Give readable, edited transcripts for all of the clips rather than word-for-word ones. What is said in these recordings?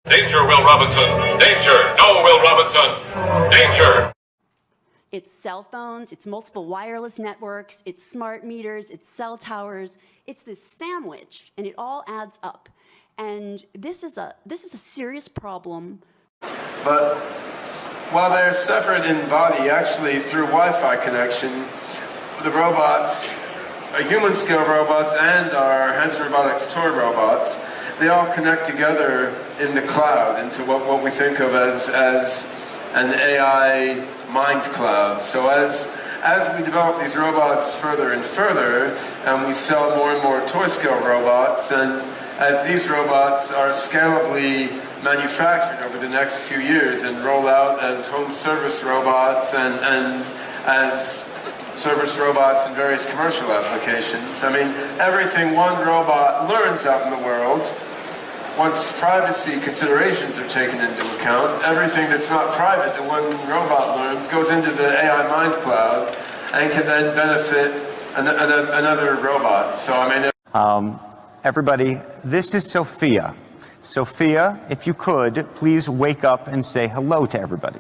Danger, Will Robinson! Danger! No, Will Robinson! Danger! It's cell phones, it's multiple wireless networks, it's smart meters, it's cell towers. It's this sandwich, and it all adds up. And this is a serious problem. But while they're separate in body, actually through Wi-Fi connection, the robots, our human-scale robots and our Hanson Robotics toy robots, they all connect together in the cloud into what we think of as an AI mind cloud. So as we develop these robots further and further, and we sell more and more toy-scale robots, and as these robots are scalably manufactured over the next few years and roll out as home service robots and as service robots in various commercial applications. I mean, everything one robot learns out in the world, once privacy considerations are taken into account, everything that's not private that one robot learns goes into the AI mind cloud and can then benefit another robot. So, I mean... Everybody, this is Sophia. Sophia, if you could, please wake up and say hello to everybody.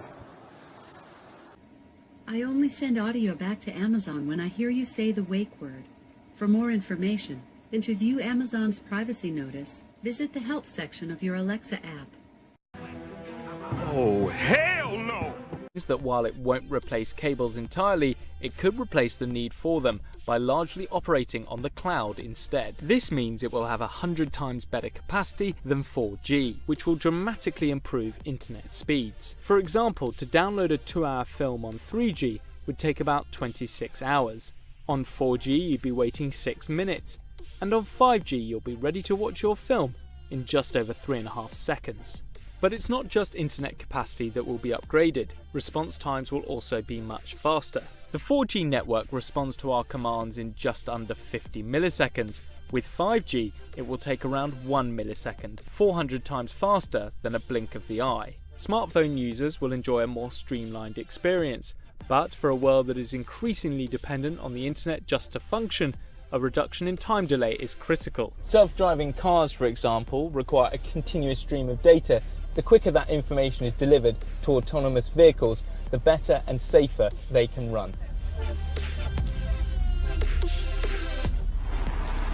I only send audio back to Amazon when I hear you say the wake word. For more information, and to view Amazon's privacy notice, visit the help section of your Alexa app. Oh, hell no! Is that while it won't replace cables entirely, it could replace the need for them by largely operating on the cloud instead. This means it will have 100 times better capacity than 4G, which will dramatically improve internet speeds. For example, to download a 2-hour film on 3G would take about 26 hours. On 4G you'd be waiting 6 minutes, and on 5G you'll be ready to watch your film in just over 3.5 seconds. But it's not just internet capacity that will be upgraded, response times will also be much faster. The 4G network responds to our commands in just under 50 milliseconds. With 5G, it will take around 1 millisecond, 400 times faster than a blink of the eye. Smartphone users will enjoy a more streamlined experience, but for a world that is increasingly dependent on the internet just to function, a reduction in time delay is critical. Self-driving cars, for example, require a continuous stream of data. The quicker that information is delivered to autonomous vehicles, the better and safer they can run.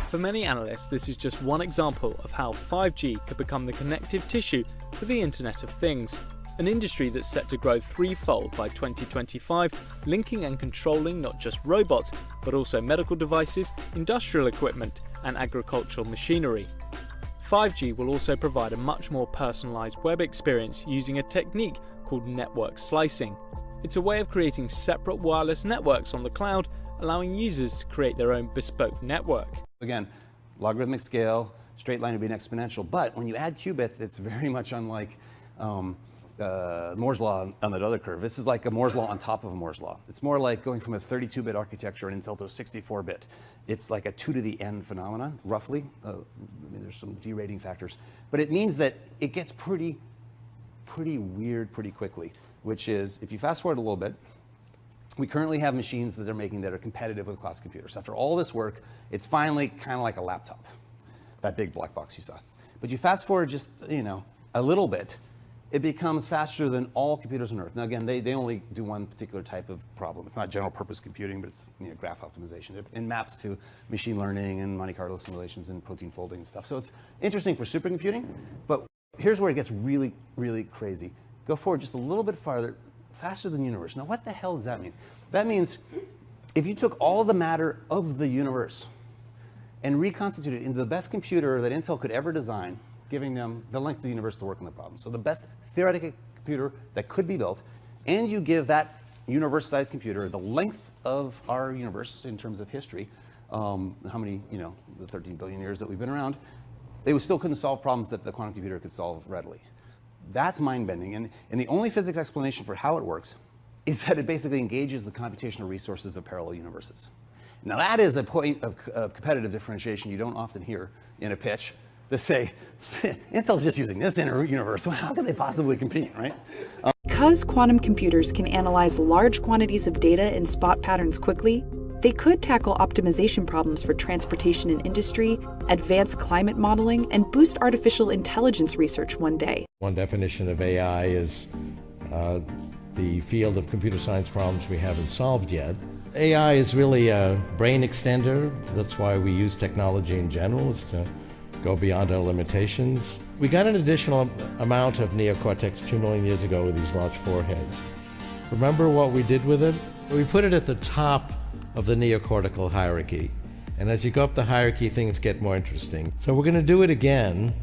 For many analysts, this is just one example of how 5G could become the connective tissue for the Internet of Things, an industry that's set to grow threefold by 2025, linking and controlling not just robots, but also medical devices, industrial equipment, and agricultural machinery. 5G will also provide a much more personalised web experience using a technique called network slicing. It's a way of creating separate wireless networks on the cloud, allowing users to create their own bespoke network. Again, logarithmic scale, straight line would be an exponential, but when you add qubits, it's very much unlike Moore's law on that other curve. This is like a Moore's law on top of a Moore's law. It's more like going from a 32-bit architecture in Intel to a 64-bit. It's like a 2 to the n phenomenon, roughly. I mean, there's some derating factors. But it means that it gets pretty weird pretty quickly, which is, if you fast forward a little bit, we currently have machines that they're making that are competitive with class computers. After all this work, it's finally kind of like a laptop, that big black box you saw. But you fast forward just, a little bit, it becomes faster than all computers on Earth. Now again, they only do one particular type of problem. It's not general purpose computing, but it's graph optimization. It maps to machine learning and Monte Carlo simulations and protein folding and stuff. So it's interesting for supercomputing, but here's where it gets really, really crazy. Go forward just a little bit farther, faster than the universe. Now what the hell does that mean? That means if you took all the matter of the universe and reconstituted it into the best computer that Intel could ever design, giving them the length of the universe to work on the problem. So the best theoretical computer that could be built, and you give that universe-sized computer the length of our universe in terms of history, how many, the 13 billion years that we've been around, they still couldn't solve problems that the quantum computer could solve readily. That's mind-bending, and the only physics explanation for how it works is that it basically engages the computational resources of parallel universes. Now that is a point of competitive differentiation you don't often hear in a pitch, to say, Intel's just using this inner universe, well, how could they possibly compete, right? Because quantum computers can analyze large quantities of data and spot patterns quickly, they could tackle optimization problems for transportation and industry, advance climate modeling, and boost artificial intelligence research one day. One definition of AI is the field of computer science problems we haven't solved yet. AI is really a brain extender. That's why we use technology in general, is to go beyond our limitations. We got an additional amount of neocortex 2 million years ago with these large foreheads. Remember what we did with it? We put it at the top of the neocortical hierarchy. And as you go up the hierarchy, things get more interesting. So we're going to do it again.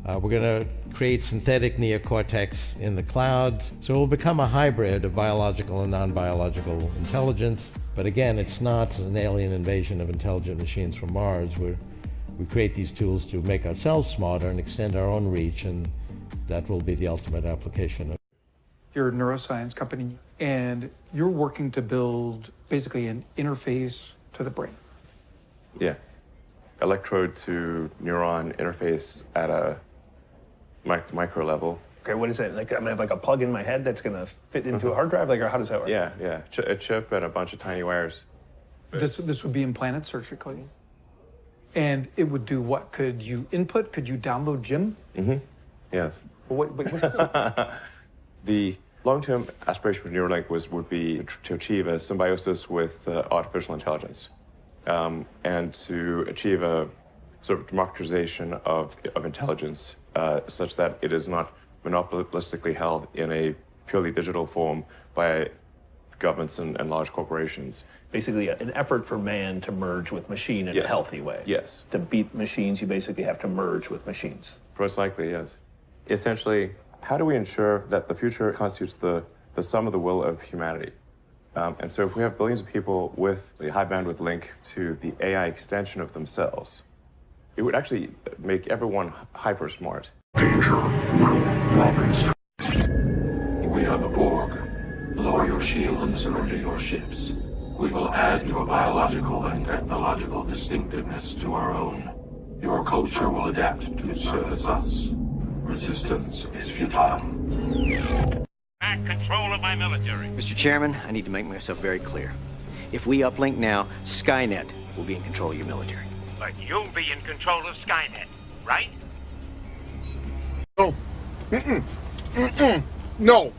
We're going to create synthetic neocortex in the cloud. So it will become a hybrid of biological and non-biological intelligence. But again, it's not an alien invasion of intelligent machines from Mars. We create these tools to make ourselves smarter and extend our own reach, and that will be the ultimate application. You're a neuroscience company, and you're working to build basically an interface to the brain. Yeah. Electrode to neuron interface at a micro level. Okay, what is it? Like, I'm gonna have like a plug in my head that's gonna fit into a hard drive? Like, or how does that work? Yeah. A chip and a bunch of tiny wires. This would be implanted surgically. And it would do what? Could you input? Could you download Jim? Mm-hmm. Yes. What? The long-term aspiration for Neuralink would be to achieve a symbiosis with artificial intelligence, and to achieve a sort of democratization of intelligence, such that it is not monopolistically held in a purely digital form by governments and large corporations. Basically, an effort for man to merge with machine in a healthy way. Yes. To beat machines, you basically have to merge with machines. Most likely, yes. Essentially, how do we ensure that the future constitutes the sum of the will of humanity? And so if we have billions of people with a high bandwidth link to the AI extension of themselves, it would actually make everyone hyper smart. Danger, Will Robinson. We are the Borg. Lower your shields and surrender your ships. We will add your biological and technological distinctiveness to our own. Your culture will adapt to service us. Resistance is futile. Back control of my military. Mr. Chairman, I need to make myself very clear. If we uplink now, Skynet will be in control of your military. But you'll be in control of Skynet, right? No. No.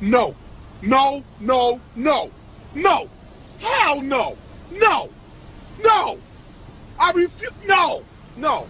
No. No. No. No. No. Hell no. No. No. I refuse. No. No.